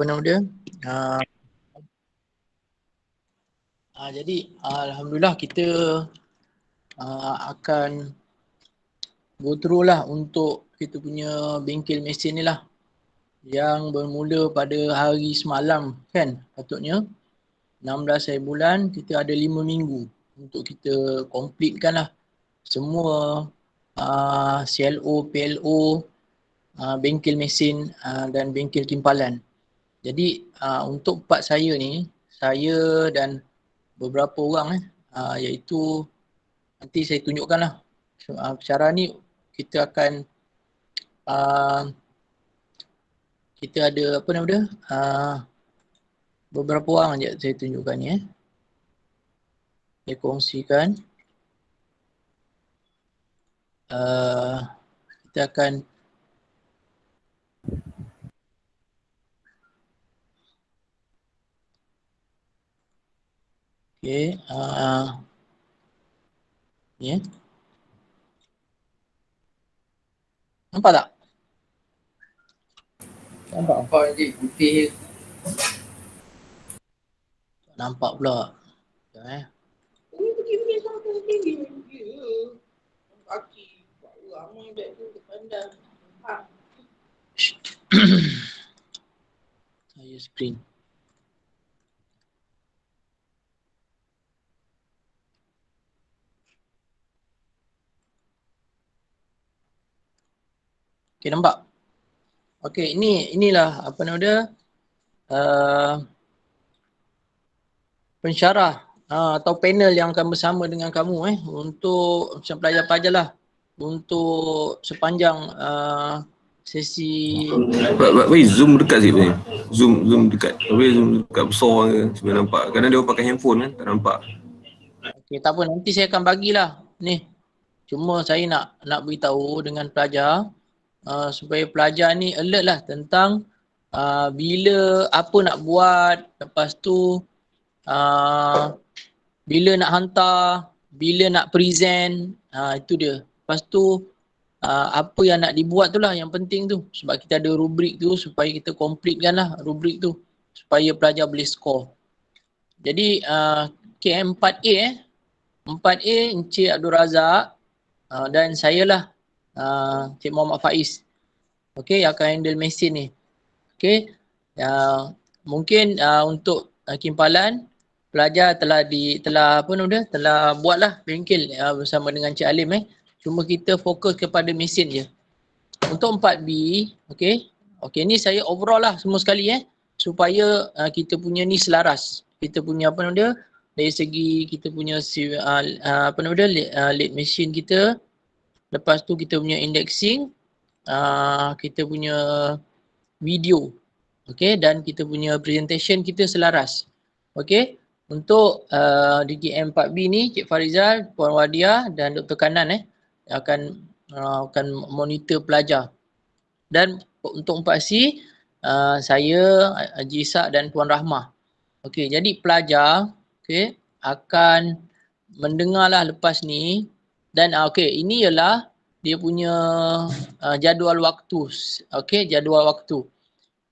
apa nama dia? Jadi alhamdulillah kita akan go through lah untuk kita punya bengkel mesin ni lah, yang bermula pada hari semalam kan, patutnya 16 hari bulan. Kita ada 5 minggu untuk kita completekan lah semua CLO, PLO, bengkel mesin dan bengkel timpalan. Jadi untuk part saya ni, saya dan beberapa orang iaitu nanti saya tunjukkan lah cara ni. Kita akan kita ada apa nama dia, beberapa orang je saya tunjukkan ni saya kongsikan. Kita akan okey, ni nampak tak? Nampak je putih. Nampak pula. Saya screen. Okey, nampak? Okey, inilah apa nama dia, pensyarah atau panel yang akan bersama dengan kamu untuk macam pelajar-pelajar lah untuk sepanjang sesi. Wei, zoom dekat sikit ni. Zoom dekat. Wei, zoom dekat besar ke supaya nampak. Kadang dia pakai handphone kan, tak nampak. Okey, tak apa, nanti saya akan bagilah ni. Cuma saya nak beritahu dengan pelajar supaya pelajar ni alert lah tentang bila apa nak buat, lepas tu bila nak hantar, bila nak present, itu dia. Lepas tu apa yang nak dibuat tu lah yang penting tu. Sebab kita ada rubrik tu supaya kita completekan lah rubrik tu supaya pelajar boleh score. Jadi KM 4A 4A Encik Abdul Razak dan saya lah Encik Muhammad Faiz. Okey, yang akan handle mesin ni. Okey. Mungkin untuk kimpalan pelajar telah apa nama dia, telah buatlah bengkel bersama dengan Cik Alim Cuma kita fokus kepada mesin je. Untuk 4B, okey. Okey, ni saya overall lah semua sekali supaya kita punya ni selaras. Kita punya apa nama dia, dari segi kita punya apa nama dia, lead machine kita. Lepas tu kita punya indexing, kita punya video. Okey, dan kita punya presentation kita selaras. Okey. Untuk DGM 4B ni Cik Farizal, Puan Wadia dan Dr. Kanan akan monitor pelajar. Dan untuk 4C saya, Haji Ishak dan Puan Rahmah. Okey, jadi pelajar akan mendengarlah lepas ni. Dan ini ialah dia punya jadual waktu. Okey, jadual waktu.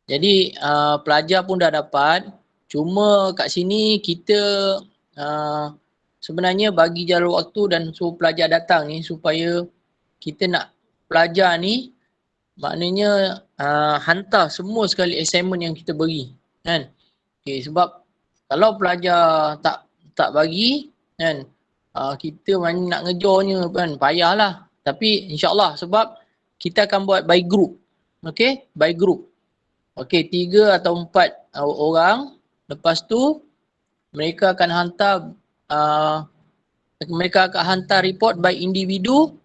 Jadi pelajar pun dah dapat. Cuma kat sini kita sebenarnya bagi jadual waktu dan suruh pelajar datang ni supaya kita nak pelajar ni maknanya hantar semua sekali assignment yang kita bagi kan. Okey, sebab kalau pelajar tak bagi kan, kita mana nak ngejarnya kan, payahlah. Tapi insyaAllah sebab kita akan buat by group. Okey, by group. Okey, 3 atau 4 orang. Lepas tu mereka akan hantar report by individu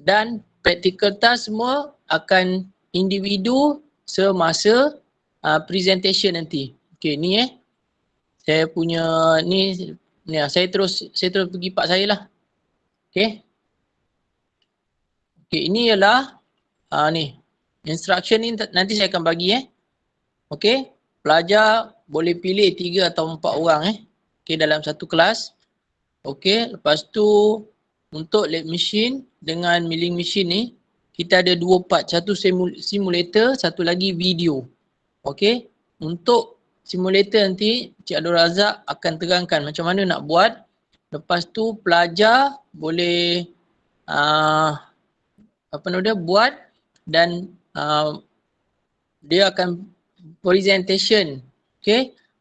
dan practical task semua akan individu semasa presentation nanti. Okey, ni saya punya ni saya terus pergi part saya lah. Okey. Okey, ini ialah ni instruction ni nanti saya akan bagi Okey, pelajar boleh pilih 3 atau 4 orang okey, dalam satu kelas. Okey, lepas tu untuk lead machine dengan milling machine ni kita ada 2 part, satu simulator, satu lagi video. Okey, untuk simulator nanti Cik Abdul Razak akan terangkan macam mana nak buat. Lepas tu pelajar boleh buat dan dia akan presentation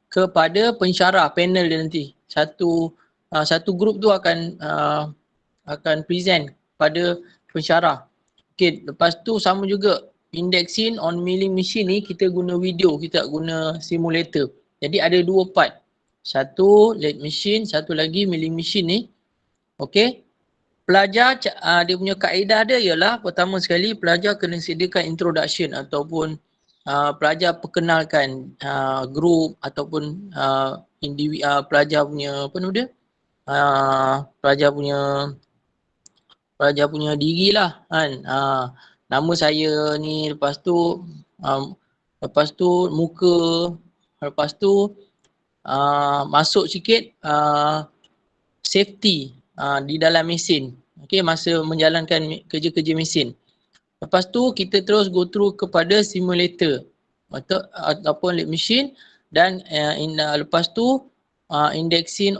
kepada pensyarah panel dia nanti. Satu grup tu akan present pada pensyarah. Lepas tu sama juga indexing on milling machine ni kita guna video, kita tak guna simulator. Jadi ada 2 part. Satu lathe machine, satu lagi milling machine ni. Pelajar dia punya kaedah dia ialah pertama sekali pelajar kena sediakan introduction ataupun pelajar perkenalkan group ataupun pelajar punya pelajar punya diri lah kan. Nama saya ni, lepas tu muka, lepas tu masuk sikit safety di dalam mesin. Masa menjalankan kerja-kerja mesin. Lepas tu kita terus go through kepada simulator ataupun lathe machine dan lepas tu indexing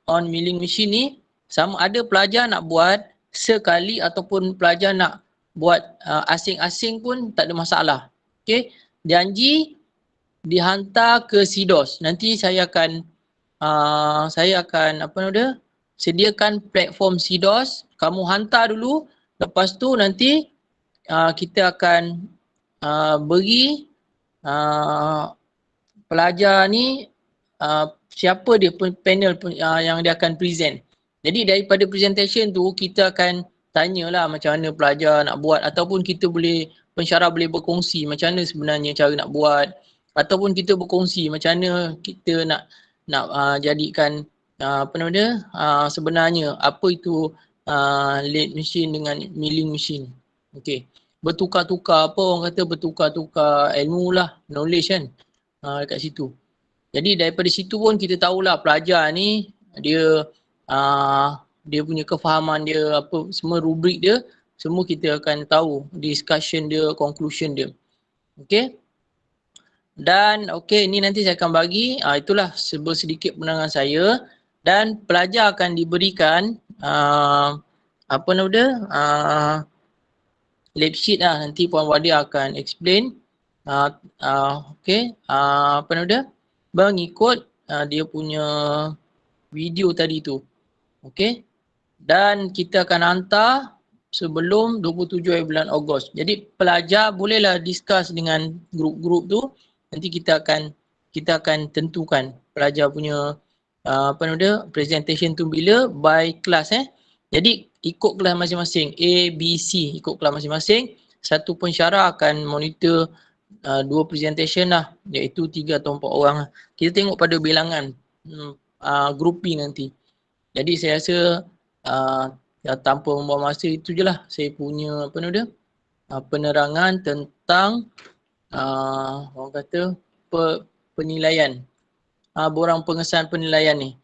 on milling machine ni sama ada pelajar nak buat sekali ataupun pelajar nak buat asing-asing pun tak ada masalah. Janji dihantar ke SIDOS. Nanti saya akan sediakan platform SIDOS. Kamu hantar dulu. Lepas tu nanti kita akan beri pelajar ni siapa dia panel yang dia akan present. Jadi daripada presentation tu kita akan tanyalah macam mana pelajar nak buat ataupun pensyarah boleh berkongsi macam mana sebenarnya cara nak buat ataupun kita berkongsi macam mana kita nak jadikan sebenarnya apa itu lathe machine dengan milling machine. Bertukar-tukar, apa orang kata bertukar-tukar ilmu lah, knowledge kan dekat situ. Jadi daripada situ pun kita tahulah pelajar ni dia punya kefahaman dia, apa semua rubrik dia, semua kita akan tahu discussion dia, conclusion dia. Dan ni nanti saya akan bagi, itulah sedikit penerangan saya, dan pelajar akan diberikan lab sheet lah, nanti Puan Wadia akan explain mengikut dia punya video tadi tu. Dan kita akan hantar sebelum 27 bulan Ogos. Jadi pelajar bolehlah discuss dengan grup-grup tu. Nanti kita akan tentukan pelajar punya presentation tu bila by kelas Jadi ikut kelas masing-masing, A, B, C, ikut kelas masing-masing. Satu pensyarah akan monitor 2 presentation lah, iaitu 3 atau 4 orang. Kita tengok pada bilangan grouping nanti. Jadi saya rasa tanpa membuang masa, itu je lah saya punya penerangan tentang orang kata penilaian, borang pengesahan penilaian ni.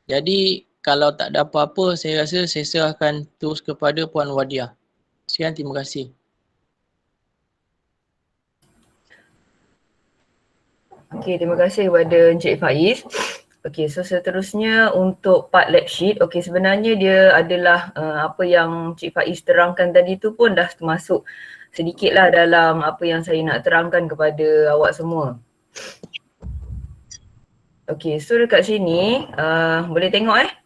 Jadi kalau tak ada apa-apa, saya rasa saya serahkan terus kepada Puan Wadia. Sekian, terima kasih. Okey, terima kasih kepada Encik Faiz. Okey, so seterusnya untuk part lab sheet. Okey, sebenarnya dia adalah apa yang Encik Faiz terangkan tadi tu pun dah termasuk sedikitlah dalam apa yang saya nak terangkan kepada awak semua. Okey, so dekat sini boleh tengok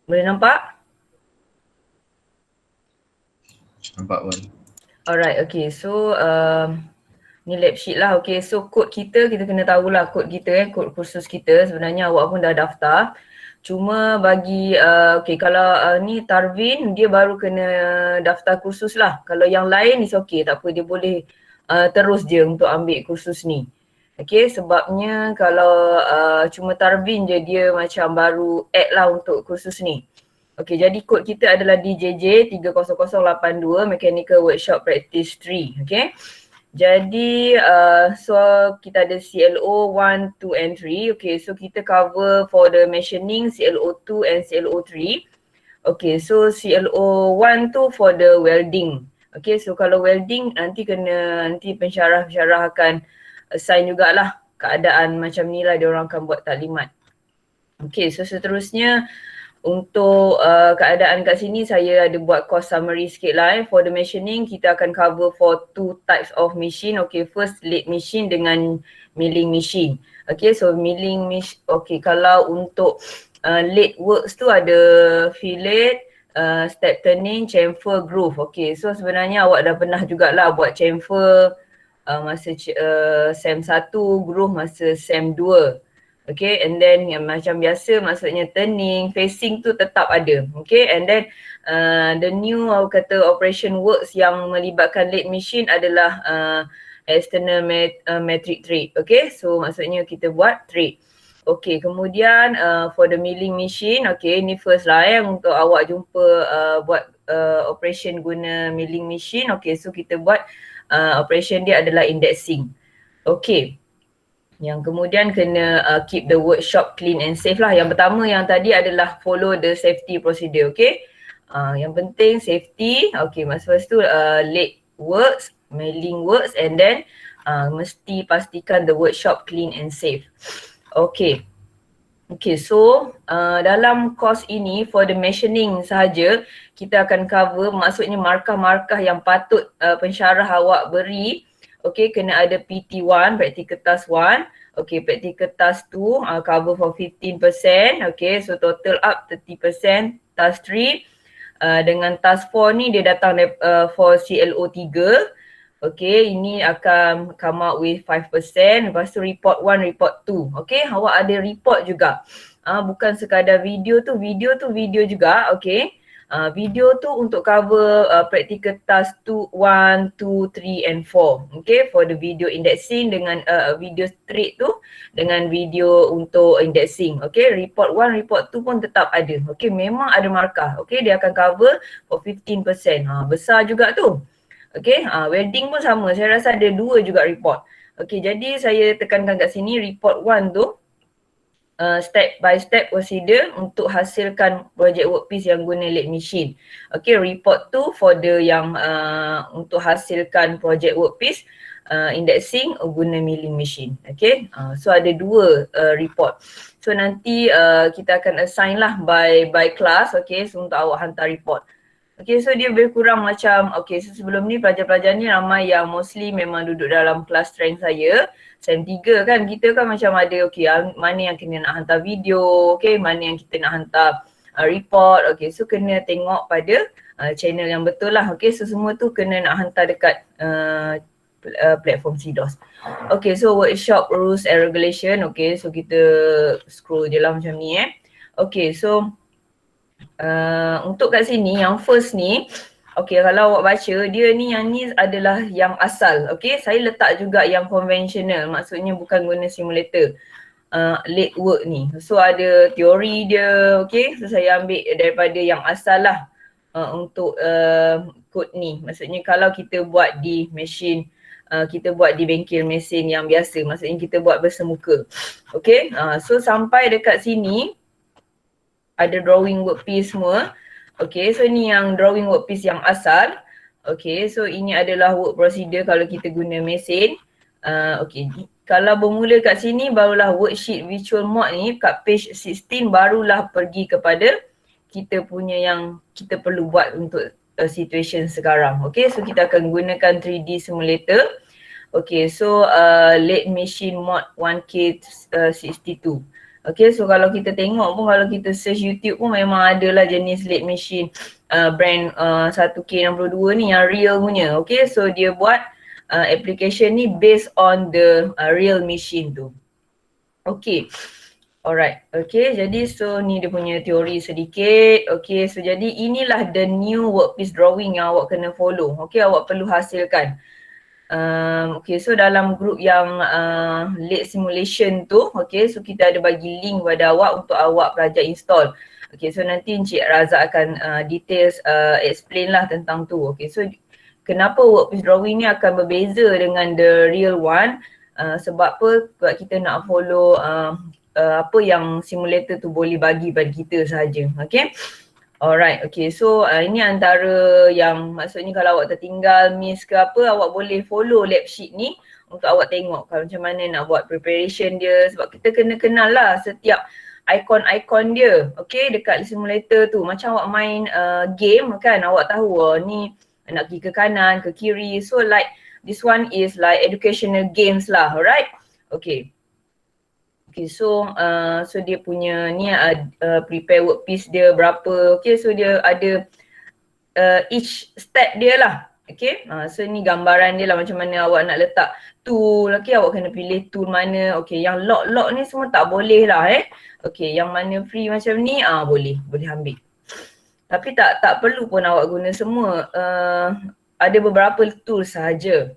Boleh nampak? Nampak pun. Alright, okay. So ni lab sheet lah. Okay, so kod kita kena tahulah kod kita kod kursus kita. Sebenarnya awak pun dah daftar. Cuma bagi okay, kalau ni Tarvin dia baru kena daftar kursus lah. Kalau yang lain is okay, tak apa, dia boleh terus je untuk ambil kursus ni. Okay, sebabnya kalau cuma Tarvin je dia macam baru add lah untuk kursus ni. Okay, jadi kod kita adalah DJJ 30082 Mechanical Workshop Practice 3. Okay, jadi so kita ada CLO 1, 2 and 3. Okay, so kita cover for the machining CLO 2 and CLO 3. Okay, so CLO 1 tu for the welding. Okay, so kalau welding nanti pensyarah akan assign jugalah keadaan macam ni lah diorang akan buat taklimat. Okay, so seterusnya untuk keadaan kat sini saya ada buat course summary sikit lah. For the machining kita akan cover for 2 types of machine. Okay, first lathe machine dengan milling machine. Okay, so milling machine, okay, kalau untuk lathe works tu ada fillet, step turning, chamfer, groove. Okay, so sebenarnya awak dah pernah jugalah buat chamfer masa SEM 1, groove masa SEM 2. Okay, and then yang macam biasa maksudnya turning, facing tu tetap ada. Okay, and then the new kata operation works yang melibatkan lathe machine adalah external metric thread. Okay, so maksudnya kita buat thread. Okay, kemudian for the milling machine, okay, ni first lah untuk awak jumpa buat operation guna milling machine. Okay, so kita buat operation dia adalah indexing. Okay. Yang kemudian kena keep the workshop clean and safe lah. Yang pertama yang tadi adalah follow the safety procedure, okay. Yang penting safety, okay, lepas tu lathe works, milling works, and then mesti pastikan the workshop clean and safe. Okay. Okay, so dalam course ini for the machining sahaja kita akan cover maksudnya markah-markah yang patut pensyarah awak beri. Okay, kena ada PT1, practical task 1. Okay, practical task 2 cover for 15%. Okay, so total up 30%. Task 3 dengan task 4 ni dia datang for CLO 3. Okay, ini akan come out with 5%. Lepas tu report 1, report 2. Okay, awak ada report juga. Bukan sekadar video juga. Okay. Video tu untuk cover practical task 1, 2, 3 and 4. Okay, for the video indexing dengan video straight tu dengan video untuk indexing. Okay, report 1, report 2 pun tetap ada. Okay, memang ada markah. Okay, dia akan cover for 15%. Besar juga tu. Okay, welding pun sama. Saya rasa ada 2 juga report. Okay, jadi saya tekankan kat sini report 1 tu step by step procedure untuk hasilkan project workpiece yang guna lathe machine. Okay, report tu for the yang untuk hasilkan project workpiece indexing guna milling machine. Okay, so ada 2 report. So nanti kita akan assign lah by class. Okay, so untuk awak hantar report. Okay, so dia lebih kurang macam, okay, so sebelum ni pelajar-pelajar ni ramai yang mostly memang duduk dalam kelas strength saya. SEM 3 kan, kita kan macam ada, okay, mana yang kena nak hantar video, okay, mana yang kita nak hantar report, okay, so kena tengok pada channel yang betul lah, okay, so semua tu kena nak hantar dekat platform CDOS. Okay, so workshop rules and regulation, okay, so kita scroll je lah macam ni Okay, so untuk kat sini yang first ni, okay, kalau awak baca dia ni yang ni adalah yang asal. Okay, saya letak juga yang konvensional, maksudnya bukan guna simulator lathe work ni. So ada teori dia, okay, so saya ambil daripada yang asal lah untuk code ni. Maksudnya kalau kita buat di mesin, kita buat di bengkel mesin yang biasa, maksudnya kita buat bersemuka. Okay, so sampai dekat sini ada drawing workpiece semua. Okay, so ni yang drawing workpiece yang asal. Okay, so ini adalah work procedure kalau kita guna mesin. Okay, kalau bermula kat sini barulah worksheet virtual mode ni kat page 16 barulah pergi kepada kita punya yang kita perlu buat untuk situation sekarang. Okay, so kita akan gunakan 3D simulator. Okay, so lathe machine mode 1K62. Okay, so kalau kita tengok pun, kalau kita search YouTube pun memang ada lah jenis lathe machine brand 1K62 ni yang real punya. Okay, so dia buat application ni based on the real machine tu. Okay, alright. Okay, jadi so ni dia punya teori sedikit. Okay, so jadi inilah the new workpiece drawing yang awak kena follow. Okay, awak perlu hasilkan. Okay, so dalam group yang lathe simulation tu, okay, so kita ada bagi link kepada awak untuk awak belajar install. Okay, so nanti Encik Razak akan details explain lah tentang tu. Okay, so kenapa workpiece drawing ni akan berbeza dengan the real one, sebab apa? Sebab kita nak follow apa yang simulator tu boleh bagi pada kita sahaja. Okay, Alright, okay. So ini antara yang maksudnya kalau awak tertinggal miss ke apa, awak boleh follow lab sheet ni untuk awak tengok kalau macam mana nak buat preparation dia, sebab kita kena kenal lah setiap ikon-ikon dia, okay, dekat simulator tu. Macam awak main game kan, awak tahu ni nak pergi ke kanan, ke kiri. So like this one is like educational games lah, alright? Okay. Okay, so dia punya ni prepare workpiece dia berapa. Okay, so dia ada each step dia lah. Okay, so ni gambaran dia lah macam mana awak nak letak tool. Okay, awak kena pilih tool mana. Okay, yang lock ni semua tak boleh lah Okay, yang mana free macam ni boleh ambil. Tapi tak perlu pun awak guna semua. Ada beberapa tool sahaja.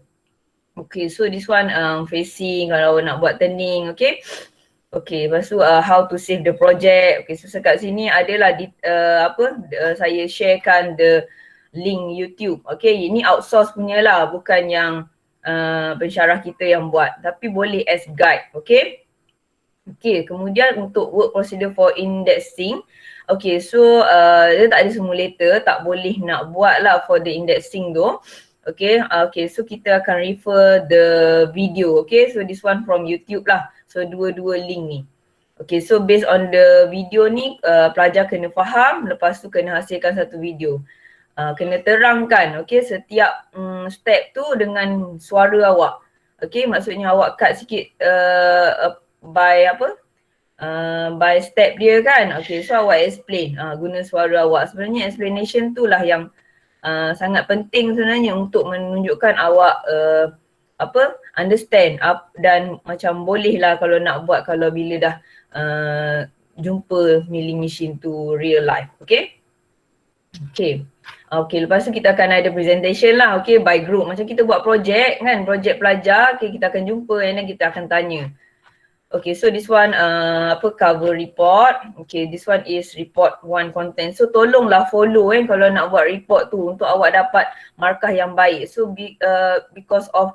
Okay, so this one facing kalau awak nak buat turning. Okay. Okay, lepas tu how to save the project. Okay, so sekat sini adalah saya sharekan the link YouTube. Okay, ini outsource punya lah, bukan yang pensyarah kita yang buat, tapi boleh as guide. Okay. Okay, kemudian untuk work procedure for indexing. Okay, so dia tak ada simulator, tak boleh nak buat lah for the indexing tu. Okay, so kita akan refer the video. Okay, so this one from YouTube lah. So dua-dua link ni. Okay, so based on the video ni, pelajar kena faham, lepas tu kena hasilkan satu video. Kena terangkan, okay, setiap step tu dengan suara awak. Okay, maksudnya awak cut sikit by step dia kan. Okay, so awak explain guna suara awak. Sebenarnya explanation tu lah yang sangat penting sebenarnya untuk menunjukkan awak understand dan macam boleh lah kalau nak buat kalau bila dah jumpa milling machine tu real life. Okay. Okay, lepas tu kita akan ada presentation lah, okay, by group. Macam kita buat projek kan, projek pelajar, okay, kita akan jumpa and then kita akan tanya. Okay, so this one cover report. Okay, this one is report 1 content. So tolonglah follow kalau nak buat report tu untuk awak dapat markah yang baik. So because of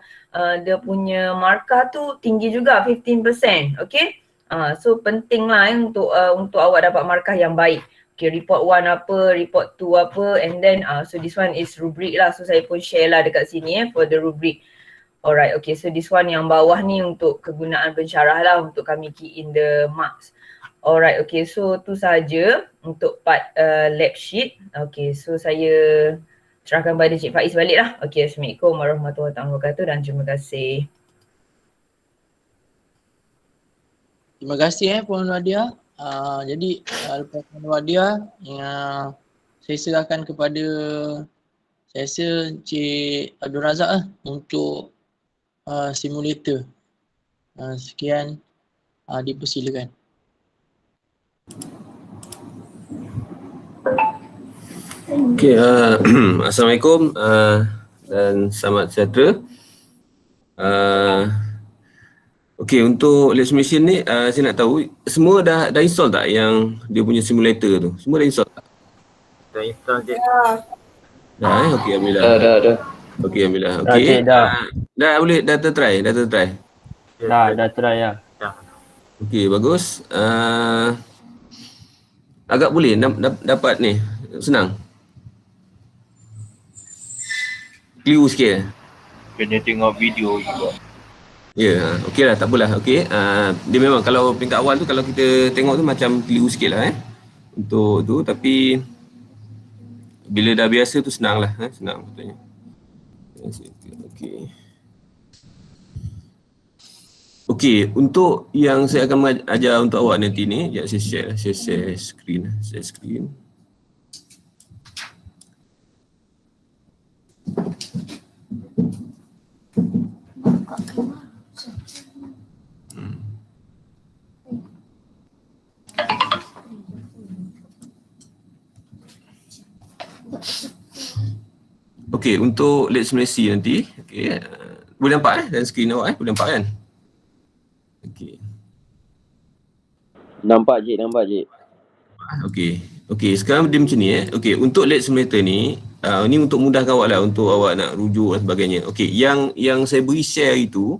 dia punya markah tu tinggi juga 15%. Okay, so penting lah untuk awak dapat markah yang baik. Okay, report 1 apa, report 2 apa, and then so this one is rubric lah. So saya pun share lah dekat sini for the rubric. Alright, okay, so this one yang bawah ni untuk kegunaan pensyarah lah untuk kami key in the marks. Alright, okay, so tu sahaja untuk part lab sheet. Okay, so saya serahkan pada Cik Faiz balik lah. Okay, Assalamualaikum warahmatullahi wabarakatuh dan terima kasih. Terima kasih Puan Nadia. Jadi lepas Puan Nadia, saya serahkan kepada saya rasa Cik Abdul Razak untuk simulator. Sekian, dipersilakan. Okay, Assalamualaikum dan selamat sejahtera. Okay, untuk lab simulation ni saya nak tahu semua dah install tak yang dia punya simulator tu? Semua dah install tak? Dah install je. Dah okay, alhamdulillah. Dah. Okay, alhamdulillah. Okay, dah boleh, dah tertry. Dah try lah. Okay, bagus. Agak boleh dapat ni, senang. Clue sikit. Kena tengok video juga. Ya, okey lah, tak apalah. Okey, dia memang kalau peringkat awal tu kalau kita tengok tu macam clue sikit lah untuk tu, tapi bila dah biasa tu senang lah, senang betulnya. Okey. Okey, untuk yang saya akan ajar untuk awak nanti ni, sekejap saya share screen. Okey, untuk lab simulasi nanti, okey, boleh nampak dan skrin awak boleh nampak kan? Okey. Nampak je. Okey, sekarang dia macam ni Okey, untuk lab simulator ni, ni untuk mudahkan awak lah untuk awak nak rujuk dan sebagainya. Okey, yang saya beri share itu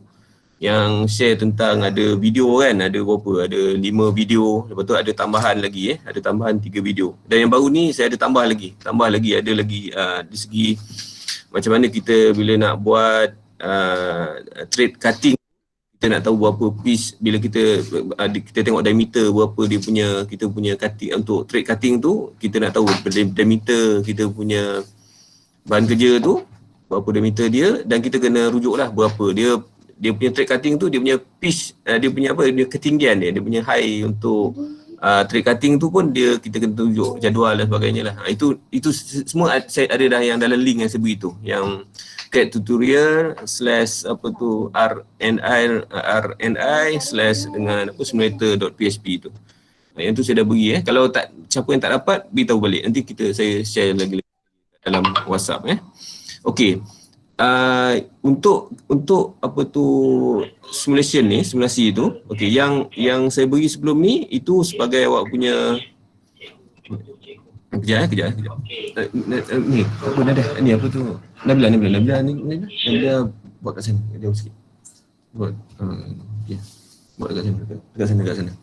yang share tentang ada video kan, ada berapa, ada 5 video, lepas tu ada tambahan lagi ada tambahan 3 video. Dan yang baru ni saya ada tambah lagi, ada lagi di segi macam mana kita bila nak buat trade cutting, kita nak tahu berapa piece, bila kita tengok diameter berapa dia punya, kita punya cutting untuk trade cutting tu, kita nak tahu diameter kita punya bahan kerja tu berapa diameter dia, dan kita kena rujuk lah berapa dia punya trade cutting tu, dia punya pitch, dia punya dia ketinggian dia punya high untuk trade cutting tu pun kita kena tunjuk jadual dan sebagainya lah. Itu semua saya ada dah yang dalam link yang saya beri tu, yang CAD tutorial /RNI/ dengan simulator.php tu. Yang tu saya dah beri Kalau siapa yang tak dapat, beritahu balik. Nanti saya share lagi dalam WhatsApp Okey. Untuk simulasi tu, okey, yang saya beri sebelum ni itu sebagai awak punya kejap. Ni apa ni apa tu? Nabila ni buat kat sana, jauh sikit. Buat buat kat sana.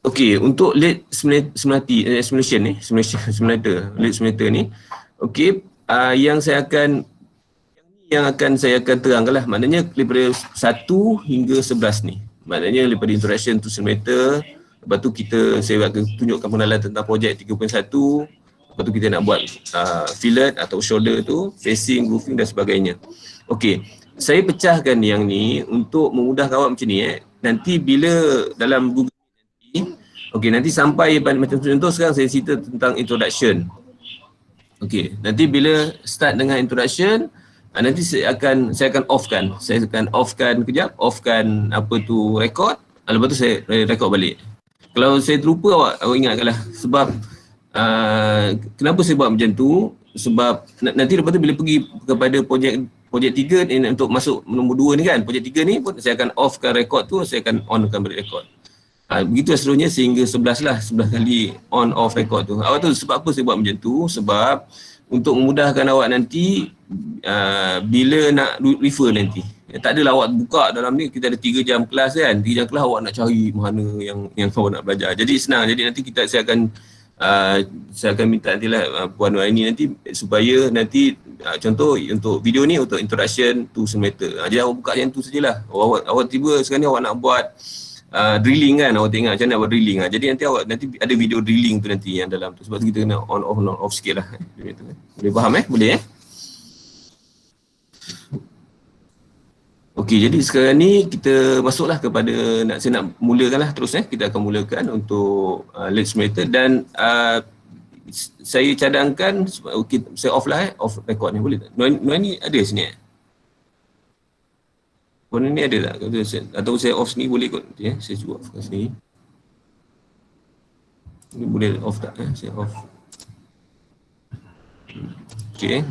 Okey, untuk lead simulator ni, okey, yang saya akan terangkan lah, maknanya daripada 1 hingga 11 ni. Maknanya daripada introduction to simulator, lepas tu saya akan tunjukkan pengenalan tentang projek 3.1, lepas tu kita nak buat fillet atau shoulder tu, facing, roofing dan sebagainya. Okey, saya pecahkan yang ni untuk memudahkan awak macam ni Nanti bila dalam Google nanti sampai macam contoh sekarang saya cerita tentang introduction. Okey, nanti bila start dengan introduction, nanti saya akan offkan. Saya akan offkan kejap, record. Lepas tu saya record balik. Kalau saya terlupa, awak ingatkanlah. Sebab kenapa saya buat macam tu? Sebab nanti lepas tu bila pergi kepada projek 3 ni, untuk masuk nombor 2 ni kan, projek 3 ni pun saya akan offkan record tu, saya akan onkan balik record. Begitu seterusnya sehingga 11 kali on off record tu. Awak tahu sebab apa saya buat macam tu? Sebab untuk memudahkan awak nanti bila nak refer nanti. Tak adalah awak buka dalam ni, kita ada 3 jam kelas kan. 3 jam kelas awak nak cari mana yang awak nak belajar. Jadi senang. Jadi nanti saya akan minta nantilah Puan Nuaini nanti supaya nanti contoh untuk video ni untuk introduction to simulator. Jadi awak buka yang tu sajalah. Awak tiba sekarang ni awak nak buat drilling kan, awak tengok macam mana buat drilling. Jadi nanti ada video drilling tu nanti yang dalam tu. Sebab tu kita kena on off sikit lah. Boleh faham boleh Okey, jadi sekarang ni kita masuklah kepada saya nak mulakan lah terus kita akan mulakan untuk lead simulator dan saya cadangkan saya off lah off record ni, boleh tak? Nuaini ada sini Warna ni ada tak? Atau saya off sini boleh kot saya cuba off kat sini. Ni boleh off tak? Saya off. Okay.